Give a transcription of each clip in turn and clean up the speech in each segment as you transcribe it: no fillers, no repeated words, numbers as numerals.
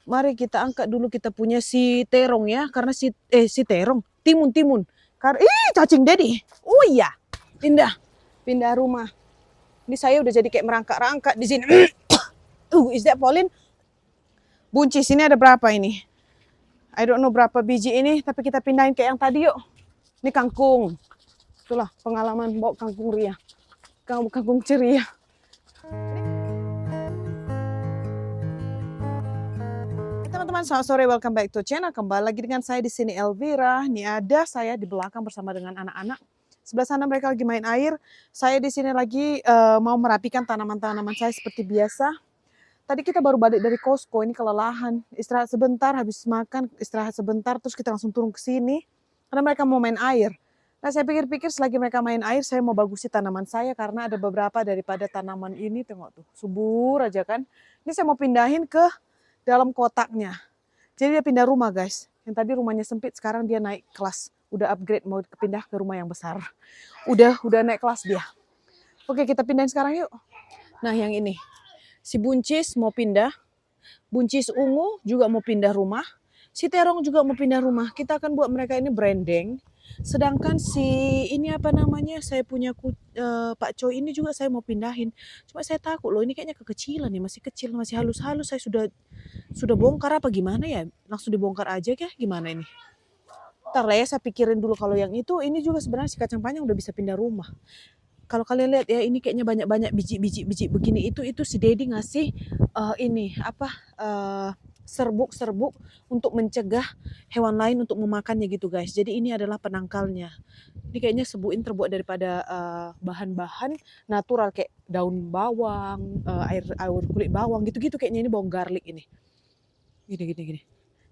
Mari kita angkat dulu kita punya si terong ya, karena si terong, timun. Cacing Dedi. Oh iya, pindah rumah. Ini saya udah jadi kayak merangkak-rangkak di sini. Is that Pauline? Buncis ini ada berapa ini? I don't know berapa biji ini, tapi kita pindahin kayak yang tadi yuk. Ini kangkung. Itulah pengalaman bawa kangkung ria. Kangkung ceria. Teman-teman, selamat sore, welcome back to channel. Kembali lagi dengan saya di sini Elvira. Ini ada saya di belakang bersama dengan anak-anak. Sebelah sana mereka lagi main air. Saya di sini lagi mau merapikan tanaman-tanaman saya seperti biasa. Tadi kita baru balik dari Costco, ini kelelahan. Istirahat sebentar, habis makan, istirahat sebentar, terus kita langsung turun ke sini. Karena mereka mau main air. Nah, saya pikir-pikir selagi mereka main air, saya mau bagusi tanaman saya karena ada beberapa daripada tanaman ini, tengok tuh, subur aja kan. Ini saya mau pindahin ke dalam kotaknya. Jadi dia pindah rumah guys. Yang tadi rumahnya sempit, sekarang dia naik kelas. Udah upgrade, mau pindah ke rumah yang besar. Udah naik kelas dia. Oke, kita pindahin sekarang yuk. Nah, yang ini. Si buncis mau pindah. Buncis ungu juga mau pindah rumah. Si terong juga mau pindah rumah. Kita akan buat mereka ini branding. Sedangkan si ini apa namanya, saya punya Pak Choi ini juga saya mau pindahin. Cuma saya takut loh, ini kayaknya kekecilan nih, masih kecil, masih halus-halus. Saya sudah bongkar apa gimana ya? Langsung dibongkar aja kah? Gimana ini? Ntar lah ya, saya pikirin dulu. Kalau yang itu, ini juga sebenarnya si kacang panjang udah bisa pindah rumah. Kalau kalian lihat ya, ini kayaknya banyak-banyak biji-biji begini. Itu si Dedi ngasih ini apa serbuk-serbuk untuk mencegah hewan lain untuk memakannya gitu guys. Jadi ini adalah penangkalnya. Ini kayaknya serbuk ini terbuat daripada bahan-bahan natural kayak daun bawang, air kulit bawang gitu-gitu, kayaknya ini bawang garlic ini. Gini.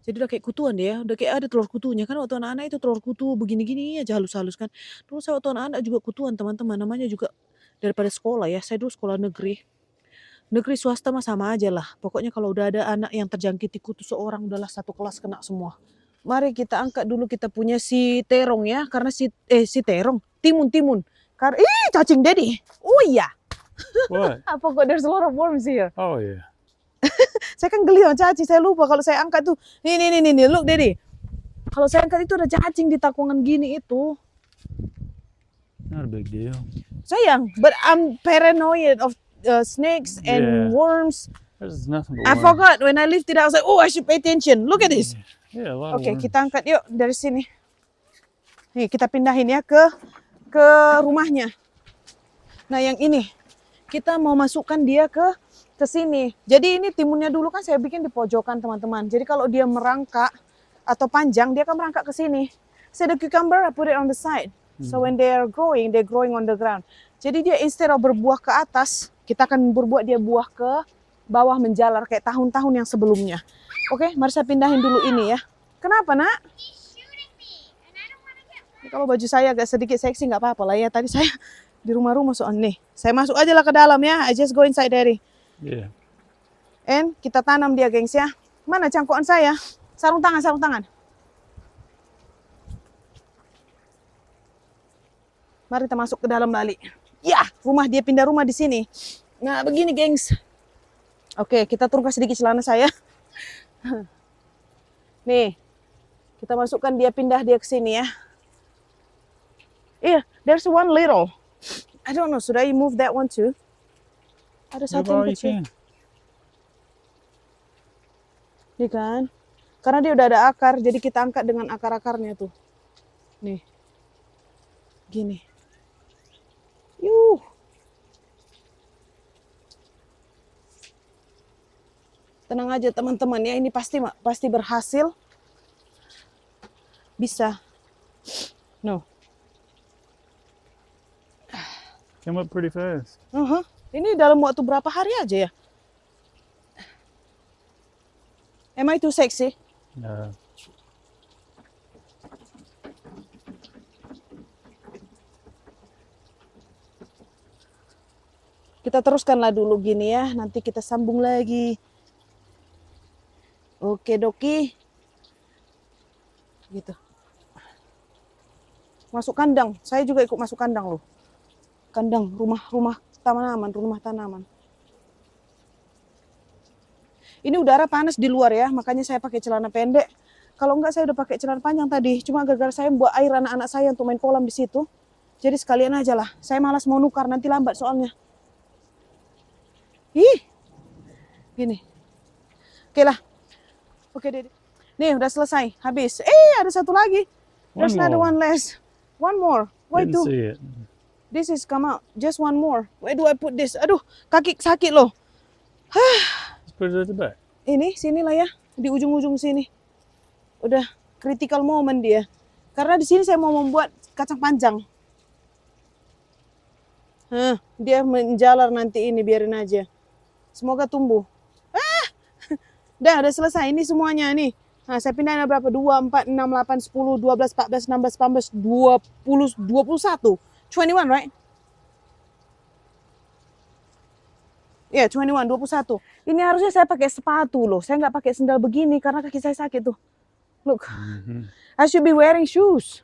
Jadi udah kayak kutuan deh ya, udah kayak ada telur kutunya kan, waktu anak-anak itu telur kutu begini-gini aja halus-halus kan. Dulu saya waktu anak-anak juga kutuan teman-teman, namanya juga daripada sekolah ya. Saya dulu sekolah negeri. Negeri swasta mah sama aja lah. Pokoknya kalau udah ada anak yang terjangkiti kutu seorang, udahlah satu kelas kena semua. Mari kita angkat dulu kita punya si terong ya, karena si terong, timun. Cacing Dedi. Oh iya. What? I forgot there's a lot of worms here. Oh yeah. Saya kan geli sama cacing, saya lupa kalau saya angkat tuh. Nih, look Dedi. Kalau saya angkat itu ada cacing di takungan gini itu. Not a big deal. Sayang, but I'm paranoid of snakes and Yeah. worms. There's nothing but I worms. forgot when I lifted, I was like, oh, I should pay attention. Look at this. Yeah, a lot of Oke, worms. kita angkat yuk dari sini. Nih, kita pindahin ya ke rumahnya. Nah, yang ini kita mau masukkan dia ke sini. Jadi ini timunnya dulu kan saya bikin di pojokan teman-teman. Jadi kalau dia merangkak atau panjang, dia akan merangkak ke sini. So the cucumber, I put it on the side. So when they're growing on the ground. Jadi dia instead of berbuah ke atas, kita akan berbuat dia buah ke bawah menjalar kayak tahun-tahun yang sebelumnya. Oke, mari saya pindahin dulu ini ya. Kenapa nak? Kalau baju saya agak sedikit seksi nggak apa-apa lah ya. Tadi saya di rumah-rumah soal nih. Saya masuk aja lah ke dalam ya. I just go inside Daddy. Yeah. And kita tanam dia gengs ya. Mana cangkuan saya? Sarung tangan. Mari kita masuk ke dalam balik. Ya, dia pindah rumah di sini. Nah, begini gengs. Oke, kita turun sedikit celana saya. Nih, kita masukkan dia, pindah dia ke sini ya. Iya, there's one little. I don't know, should I move that one too? Ada satu yang kecil. Nih kan, karena dia udah ada akar, jadi kita angkat dengan akar-akarnya tuh. Nih, gini. Tenang aja teman-teman ya, ini pasti berhasil. Bisa. No. Came up pretty fast. Ini dalam waktu berapa hari aja ya? Am I too sexy? No. Kita teruskanlah dulu gini ya, nanti kita sambung lagi. Oke doki. Gitu. Masuk kandang, saya juga ikut masuk kandang loh. Kandang, rumah tanaman. Ini udara panas di luar ya, makanya saya pakai celana pendek. Kalau enggak saya udah pakai celana panjang tadi. Cuma gara-gara saya buat air anak-anak saya untuk main kolam di situ. Jadi sekalian aja lah. Saya malas mau nukar, nanti lambat soalnya. Ih, gini. Oke lah. Oke deh. Nih udah selesai, habis. Ada satu lagi. There's One another more. one less. One more. Why Didn't two? see it. This is come out. Just one more. Where do I put this? Aduh, kaki sakit loh. Let's put it at the back. Ini, sinilah ya. Di ujung-ujung sini. Udah critical moment dia. Karena di sini saya mau membuat kacang panjang. Dia menjalar nanti ini, biarin aja. Semoga tumbuh. Udah selesai. Ini semuanya nih. Nah, saya pindahin berapa? 2, 4, 6, 8, 10, 12, 14, 16, 18, 20, 21. 21, right? Ya, yeah, 21, 21. Ini harusnya saya pakai sepatu loh. Saya nggak pakai sendal begini karena kaki saya sakit tuh. Look, I should be wearing shoes.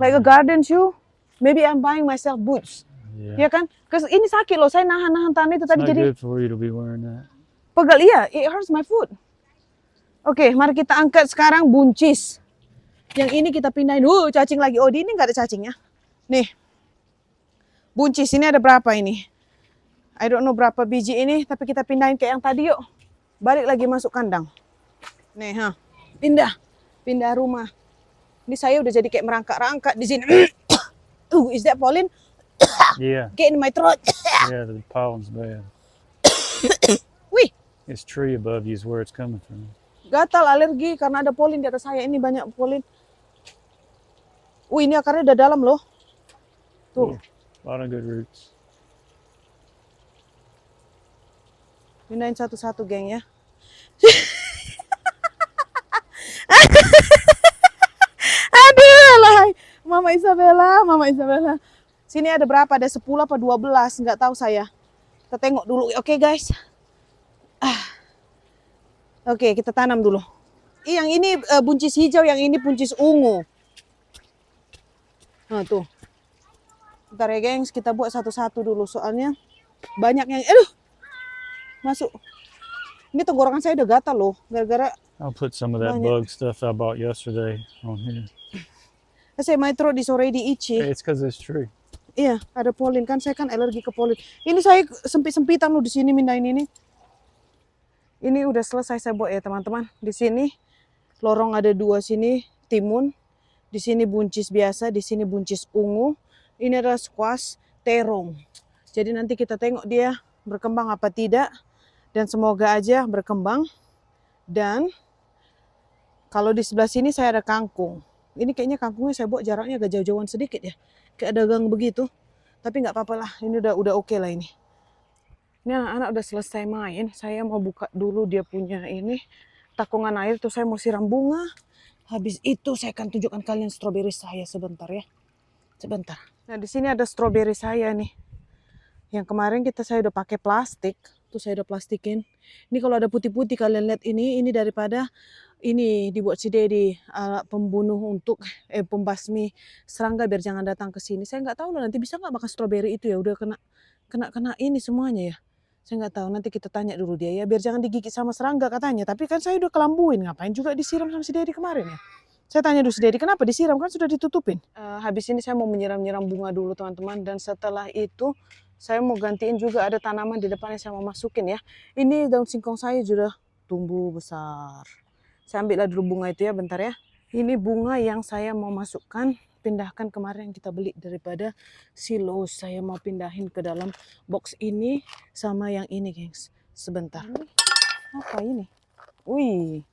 Like a garden shoe. Maybe I'm buying myself boots. Yeah. Ya kan? Because ini sakit loh. Saya nahan-nahan tanah itu It's tadi not jadi good for you to be wearing that. pegal. Iya, it hurts my foot. Oke, mari kita angkat sekarang buncis. Yang ini kita pindahin. Cacing lagi. Oh, di ini nggak ada cacingnya. Nih. Buncis ini ada berapa ini? I don't know berapa biji ini, tapi kita pindahin ke yang tadi yuk. Balik lagi masuk kandang. Nih, pindah. Pindah rumah. Ini saya udah jadi kayak merangkak-rangkak di sini. Is that pollen? Yeah. Get in my throat. Yeah, the pollen's bad. Wih, This tree above you is where it's coming from. gatal alergi karena ada pollen di atas saya. Ini banyak pollen. Ini akarnya udah dalam loh. Tuh. A lot of good roots. Pindahin satu-satu, geng ya. Aduh, lah. Mama Isabella. Sini ada berapa? Ada 10 apa 12? Nggak tahu saya. Kita tengok dulu. Oke, guys. Oke, kita tanam dulu. Yang ini buncis hijau, yang ini buncis ungu. Nah, tuh. Bentar ya, gengs. Kita buat satu-satu dulu. Soalnya banyak yang... masuk. Ini tenggorokan saya udah gatal loh. Gara-gara... I'll put some of that Banyak. bug stuff I bought yesterday on here. Saya my throat is already itchy. Hey, it's because of this tree. Iya, ada pollen kan. Saya kan alergi ke pollen. Ini saya sempit-sempitan loh di sini mindahin ini. Ini udah selesai saya buat ya teman-teman. Di sini lorong ada 2 sini timun. Di sini buncis biasa, di sini buncis ungu. Ini adalah squash terong. Jadi nanti kita tengok dia berkembang apa tidak. Dan semoga aja berkembang. Dan kalau di sebelah sini saya ada kangkung. Ini kayaknya kangkungnya saya buat jaraknya agak jauh-jauhan sedikit ya. Kayak ada gang begitu. Tapi nggak apa-apa lah. Ini udah oke lah ini. Ini anak-anak udah selesai main. Saya mau buka dulu dia punya ini takungan air. Terus saya mau siram bunga. Habis itu saya akan tunjukkan kalian stroberi saya sebentar ya. Sebentar. Nah di sini ada stroberi saya nih. Yang kemarin saya udah pakai plastik. Tuh saya udah plastikin. Ini kalau ada putih-putih kalian lihat ini daripada ini dibuat si Dedi alat pembunuh untuk pembasmi serangga biar jangan datang ke sini. Saya nggak tahu loh nanti bisa nggak makan stroberi itu ya udah kena ini semuanya ya. Saya nggak tahu nanti kita tanya dulu dia ya biar jangan digigit sama serangga katanya. Tapi kan saya udah kelambuin ngapain juga disiram sama si Dedi kemarin ya. Saya tanya dulu si Dedi kenapa disiram kan sudah ditutupin. Habis ini saya mau menyiram-nyiram bunga dulu teman-teman dan setelah itu saya mau gantiin juga ada tanaman di depannya saya mau masukin ya. Ini daun singkong saya sudah tumbuh besar. Saya ambillah dulu bunga itu ya bentar ya. Ini bunga yang saya mau masukkan, pindahkan kemarin yang kita beli daripada silo. Saya mau pindahin ke dalam box ini sama yang ini gengs. Sebentar. Apa ini? Wih,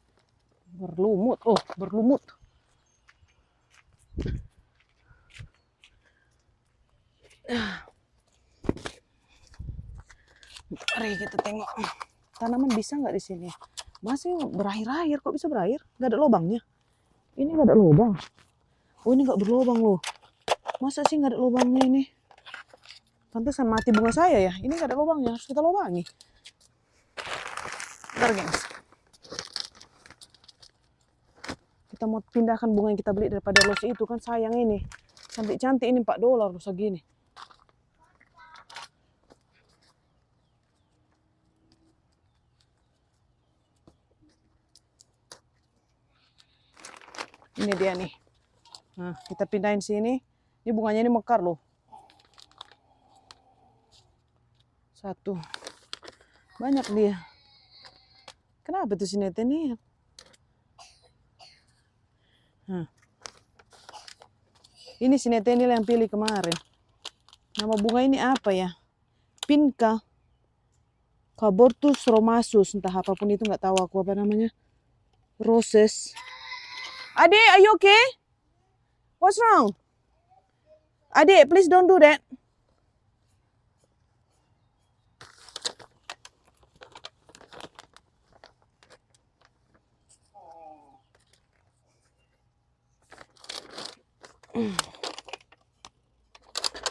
berlumut. Oh, berlumut. Mari kita tengok tanaman bisa nggak di sini. Masih berair-air, kok bisa berair? Nggak ada lubangnya. Ini nggak ada lubang. Oh ini nggak berlubang loh. Masa sih nggak ada lubangnya ini? Pantesan mati bunga saya ya. Ini nggak ada lubangnya, harus kita lubangi. Bentar gengs. Kita mau pindahkan bunga yang kita beli daripada los itu kan sayang ini. Cantik-cantik ini $4 loh segini. Ini dia nih. Nah, kita pindahin sini. Ini bunganya ini mekar loh. Satu. Banyak dia. Kenapa tuh sinete nih? Nah. Ini sinete ini yang pilih kemarin. Nama bunga ini apa ya? Pinka. Cabortus romasus. Entah apapun itu, nggak tahu aku apa namanya. Roses. Ade, are you okay? What's wrong? Ade, please don't do that.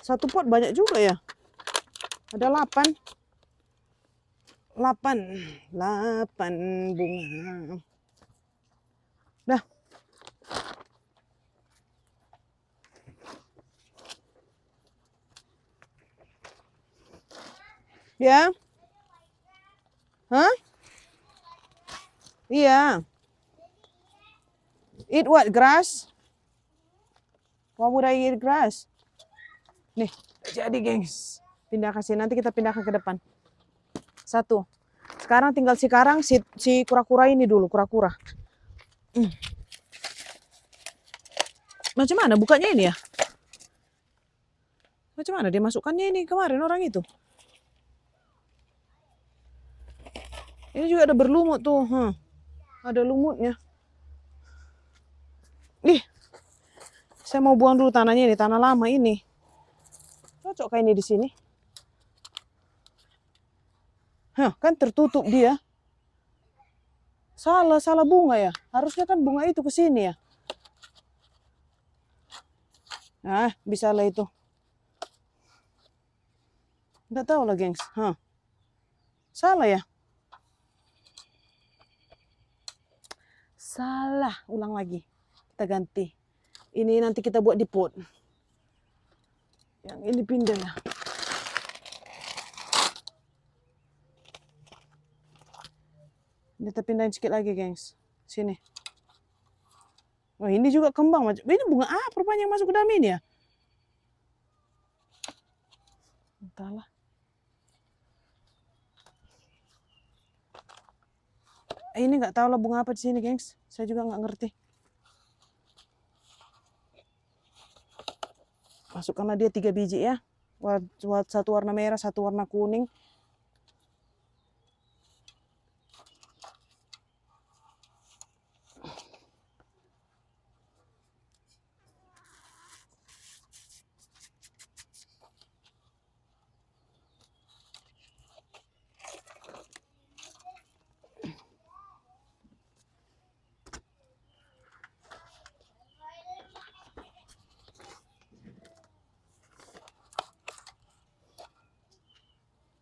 Satu pot banyak juga ya. Ada 8. 8 bunga. Dah. Ya? Hah? Iya. Eat what? Grass? Why would I eat grass? Nih, jadi gengs. Pindah ke sini, nanti kita pindahkan ke depan. 1. Sekarang tinggal si kura-kura ini dulu, kura-kura. Macam mana bukanya ini ya? Macam mana dia masukkannya ini kemarin orang itu? Ini juga ada berlumut tuh. Ada lumutnya. Ih, saya mau buang dulu tanahnya ini, tanah lama ini. Cocok kayak ini di sini. Kan tertutup dia. Salah bunga ya. Harusnya kan bunga itu ke sini ya. Nah, bisa lah itu. Nggak tahu lah, gengs. Salah ya. Salah, ulang lagi. Kita ganti. Ini nanti kita buat di pot. Yang ini pindah ya. Kita pindahin sedikit lagi, gengs. Sini. Oh, ini juga kembang. Ini bunga apa rupanya yang masuk ke dalam ini ya? Entahlah. Ini nggak tahu lah bunga apa di sini, gengs. Saya juga nggak ngerti. Masukkanlah dia 3 biji ya. Satu warna merah, satu warna kuning.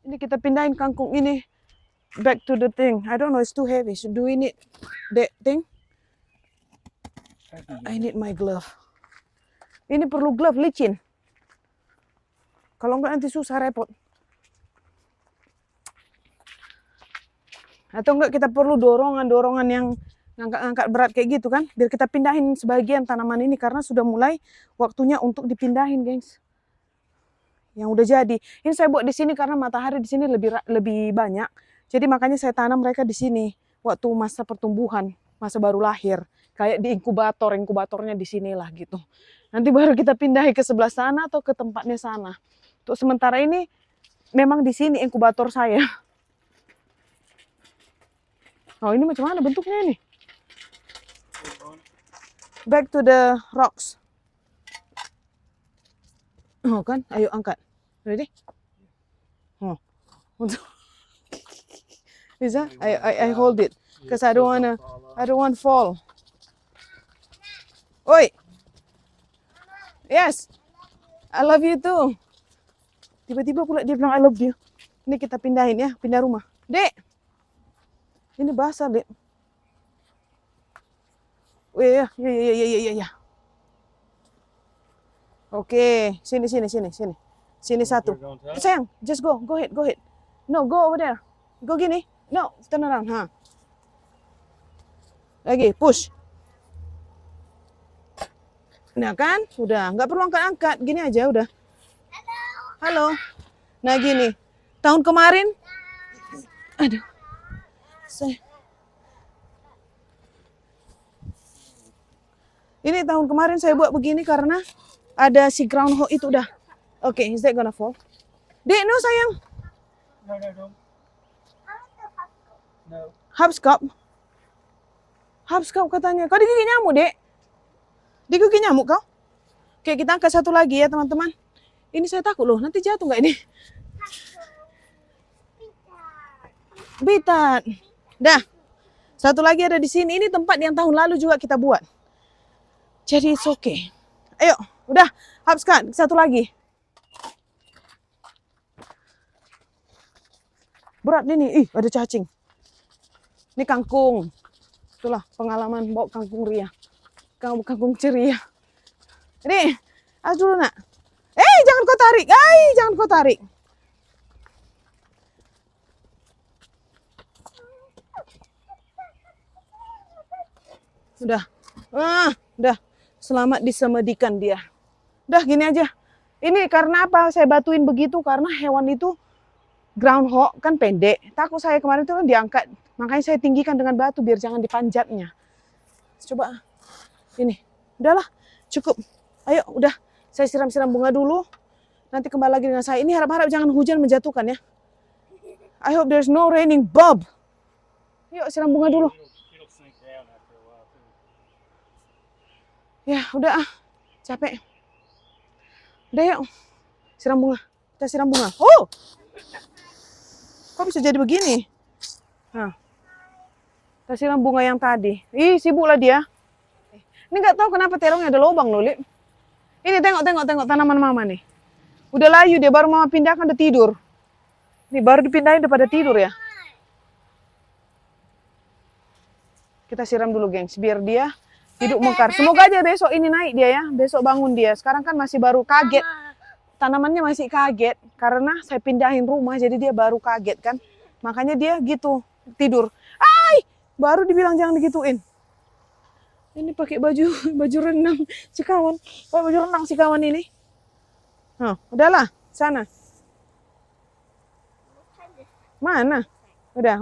Ini kita pindahin kangkung ini back to the thing. I don't know, it's too heavy. So do we need that thing? I need my glove. Ini perlu glove licin. Kalau enggak nanti susah repot. Atau enggak kita perlu dorongan yang ngangkat berat kayak gitu kan. Biar kita pindahin sebagian tanaman ini karena sudah mulai waktunya untuk dipindahin, gengs. Yang udah jadi. Ini saya buat di sini karena matahari di sini lebih banyak. Jadi makanya saya tanam mereka di sini waktu masa pertumbuhan, masa baru lahir. Kayak di inkubatornya di sinilah gitu. Nanti baru kita pindahin ke sebelah sana atau ke tempatnya sana. Untuk sementara ini memang di sini inkubator saya. Oh, ini macam mana bentuknya ini? Back to the rocks. Oh kan, ayo angkat. Ready? Oh, bisa? I hold it, cause I don't want fall. Oi, yes, I love you too. Tiba-tiba pula dia bilang I love you. Ini kita pindahin ya, pindah rumah. Dek, ini basah dek. Oh ya. Oke, sini. Sini satu. Sayang, just go ahead. No, go over there. Go gini. No, turn around. Lagi, push. Nah kan, udah nggak perlu angkat-angkat, gini aja udah. Halo. Nah gini, tahun kemarin, aduh, ini tahun kemarin saya buat begini karena ada si groundhog itu udah. Oke, is that gonna fall? Dek, no sayang. No, no, no. No. Hopscotch. Hopscotch katanya. Kau digigit nyamuk, Dek? Digigit nyamuk kau? Oke, kita angkat satu lagi ya, teman-teman. Ini saya takut loh, nanti jatuh nggak ini? Bitan. Dah. Satu lagi ada di sini. Ini tempat yang tahun lalu juga kita buat. Jadi it's okay. Ayo, udah. Hopscotch, satu lagi. Berat ini. Ih, ada cacing. Ini kangkung. Itulah pengalaman bawa kangkung ria. Kangkung ceria. Ini, as dulu nak. Jangan kau tarik. Jangan kau tarik. Udah. Udah. Selamat disemedikan dia. Udah gini aja. Ini karena apa saya batuin begitu? Karena hewan itu groundhog kan pendek. Takut saya kemarin itu kan diangkat. Makanya saya tinggikan dengan batu biar jangan dipanjatnya. Coba. Ini. Udahlah. Cukup. Ayo udah. Saya siram-siram bunga dulu. Nanti kembali lagi dengan saya. Ini harap-harap jangan hujan menjatuhkan ya. I hope there's no raining Bob. Yuk siram bunga dulu. It'll sink down after a while too. Ya udah capek. Udah yuk. Siram bunga. Kita siram bunga. Oh! Kok bisa jadi begini? Nah. Kita siram bunga yang tadi. Ih, sibuk lah dia. Ini nggak tahu kenapa terongnya ada lubang loh, Lip. Ini tengok tanaman mama nih. Udah layu dia, baru mama pindahkan udah tidur. Nih baru dipindahin udah pada tidur ya. Kita siram dulu, gengs, biar dia hidup mekar. Semoga aja besok ini naik dia ya, besok bangun dia. Sekarang kan masih baru kaget. Tanamannya masih kaget karena saya pindahin rumah, jadi dia baru kaget kan. Makanya dia gitu tidur. Baru dibilang jangan digituin. Ini pakai baju renang si kawan. Pakai baju renang si kawan ini. Udahlah, sana. Mana? Udah.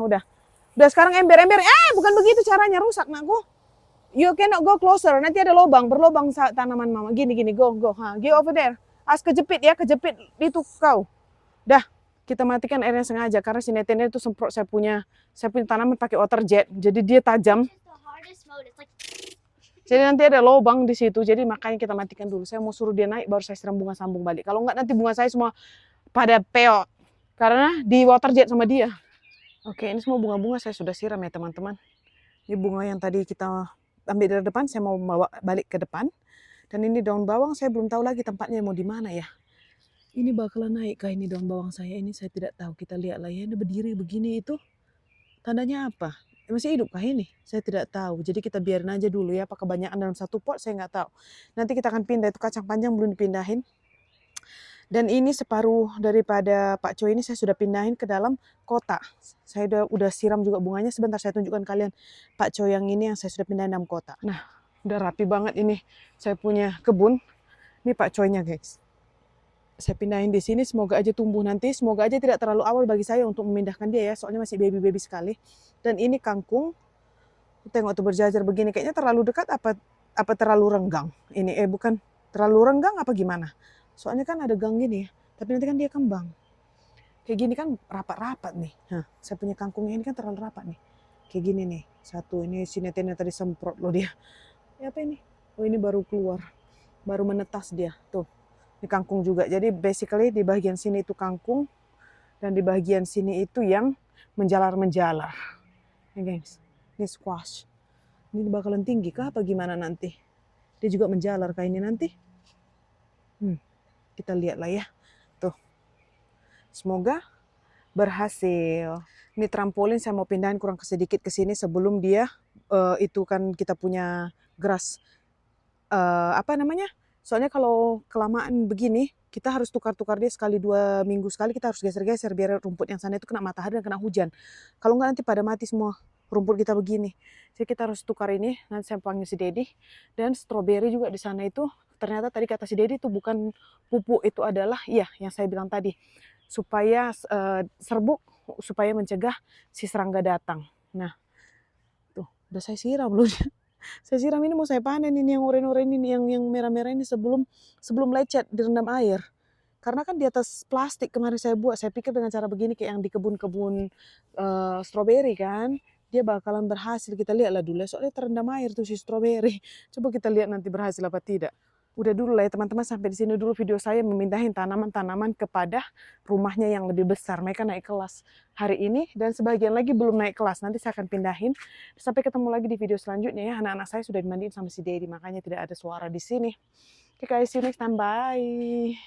Udah sekarang ember. Bukan begitu caranya, rusak nakku. You cannot go closer. Nanti ada lubang, berlubang tanaman mama. Gini, go. Go over there. Kejepit ya, kejepit itu kau. Dah, kita matikan airnya sengaja karena si netennya itu semprot saya punya tanaman pakai water jet. Jadi dia tajam. Jadi nanti ada lubang di situ. Jadi makanya kita matikan dulu. Saya mau suruh dia naik baru saya siram bunga sambung balik. Kalau enggak nanti bunga saya semua pada peot. Karena di water jet sama dia. Oke, ini semua bunga-bunga saya sudah siram ya teman-teman. Ini bunga yang tadi kita ambil dari depan, saya mau bawa balik ke depan. Dan ini daun bawang, saya belum tahu lagi tempatnya mau di mana ya. Ini bakalan naik kah ini daun bawang saya? Ini saya tidak tahu. Kita lihat lah ya. Ini berdiri begini itu tandanya apa? Masih hidup kah ini? Saya tidak tahu. Jadi kita biarin aja dulu ya. Apa kebanyakan dalam satu pot? Saya nggak tahu. Nanti kita akan pindah. Itu kacang panjang belum dipindahin. Dan ini separuh daripada Pak Choi ini saya sudah pindahin ke dalam kotak. Saya udah siram juga bunganya. Sebentar saya tunjukkan kalian Pak Choi yang ini yang saya sudah pindahin dalam kotak. Nah, udah rapi banget ini. Saya punya kebun. Ini Pak Choi-nya, guys. Saya pindahin di sini. Semoga aja tumbuh nanti. Semoga aja tidak terlalu awal bagi saya untuk memindahkan dia ya. Soalnya masih baby-baby sekali. Dan ini kangkung. Tengok tuh berjajar begini. Kayaknya terlalu dekat apa terlalu renggang. Ini bukan terlalu renggang apa gimana? Soalnya kan ada gang gini ya, tapi nanti kan dia kembang. Kayak gini kan rapat-rapat nih. Saya punya kangkungnya ini kan terlalu rapat nih. Kayak gini nih, satu ini sinetenya tadi semprot loh dia. Apa ini? Oh ini baru keluar, baru menetas dia. Tuh, ini kangkung juga. Jadi basically di bagian sini itu kangkung, dan di bagian sini itu yang menjalar-menjalar. Nih guys, ini squash. Ini bakalan tinggi kah apa gimana nanti? Dia juga menjalar kayak ini nanti. Kita lihat lah ya. Tuh. Semoga berhasil. Ini trampolin saya mau pindahin kurang sedikit ke sini sebelum dia itu kan kita punya grass apa namanya? Soalnya kalau kelamaan begini, kita harus tukar-tukar dia sekali 2 minggu sekali, kita harus geser-geser biar rumput yang sana itu kena matahari dan kena hujan. Kalau enggak nanti pada mati semua rumput kita begini. Jadi kita harus tukar ini, nanti saya panggil si Dedi. Dan stroberi juga di sana itu, ternyata tadi kata si Dedi itu bukan pupuk, itu adalah, iya yang saya bilang tadi, supaya serbuk, supaya mencegah si serangga datang. Nah, tuh udah saya siram loh. Saya siram ini mau saya panen ini yang oranye-oranye ini, yang merah-merah ini sebelum lecet direndam air. Karena kan di atas plastik kemarin saya buat, saya pikir dengan cara begini kayak yang di kebun-kebun stroberi kan, dia bakalan berhasil. Kita lihatlah dulu, soalnya terendam air tuh si stroberi. Coba kita lihat nanti berhasil apa tidak. Udah dulu lah ya teman-teman, sampai di sini dulu video saya memindahin tanaman-tanaman kepada rumahnya yang lebih besar. Mereka naik kelas hari ini dan sebagian lagi belum naik kelas. Nanti saya akan pindahin. Sampai ketemu lagi di video selanjutnya ya. Anak-anak saya sudah dimandiin sama si Dedi, makanya tidak ada suara di sini. Oke guys, see you next time. Bye.